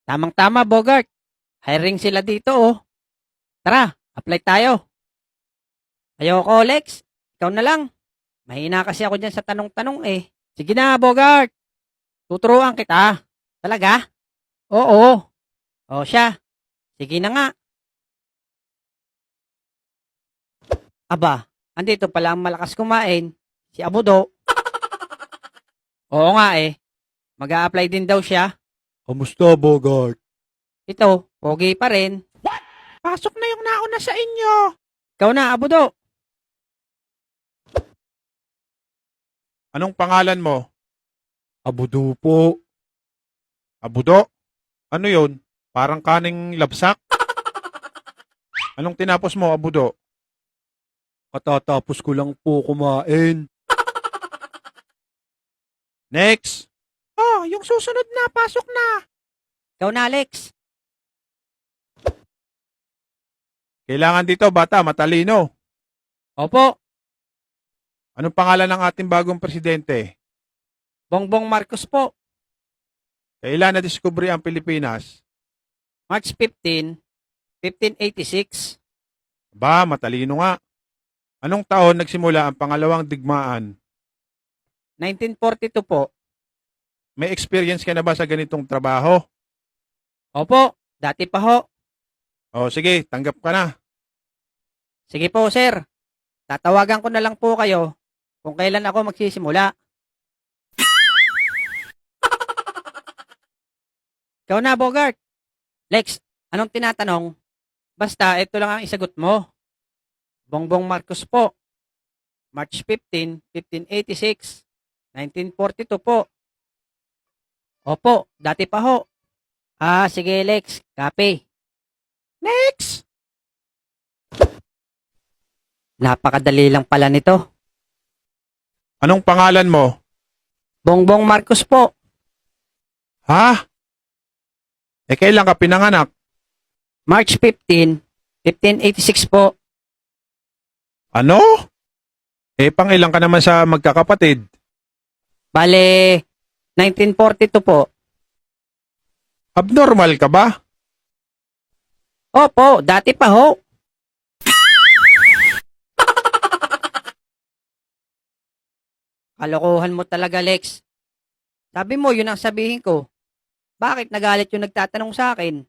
Tamang-tama, Bogart. Hiring sila dito, oh. Tara, apply tayo. Ayoko, Lex. Ikaw na lang. Mahina kasi ako dyan sa tanong-tanong eh. Sige na, Bogart. Tuturuan kita. Talaga? Oo. O siya. Sige na nga. Aba, andito pala ang malakas kumain. Si Abudo. Oo nga eh. Mag-a-apply din daw siya. Kamusta, Bogart? Ito, pogi pa rin. Pasok na yung nauna sa inyo. Ikaw na, Abudo. Anong pangalan mo? Abudo po. Abudo? Ano yon? Parang kaning labsak? Anong tinapos mo, Abudo? Katatapos ko lang po kumain. Next! Oh, yung susunod na, pasok na. Ikaw na, Alex. Kailangan dito, bata, matalino. Opo, Anong pangalan ng ating bagong presidente? Bongbong Marcos po. Kailan na-discovery ang Pilipinas? March 15, 1586. Ba, matalino nga. Anong taon nagsimula ang pangalawang digmaan? 1942 po. May experience ka na ba sa ganitong trabaho? Opo, dati pa ho. O sige, tanggap ka na. Sige po, sir. Tatawagan ko na lang po kayo kung kailan ako magsisimula. Ikaw na, Bogart. Lex, anong tinatanong? Basta, ito lang ang isagot mo. Bongbong Marcos po. March 15, 1586. 1942 po. Opo, dati pa ho. Ah, sige, Lex. Copy. Next! Napakadali lang pala nito. Anong pangalan mo? Bongbong Marcos po. Ha? Kailan ka pinanganak? March 15, 1586 po. Ano? Pangilan ka naman sa magkakapatid? Bale, 1942 po. Abnormal ka ba? Opo, dati pa ho. Kalokohan mo talaga, Lex. Sabi mo, yun ang sabihin ko. Bakit nagalit yung nagtatanong sa akin?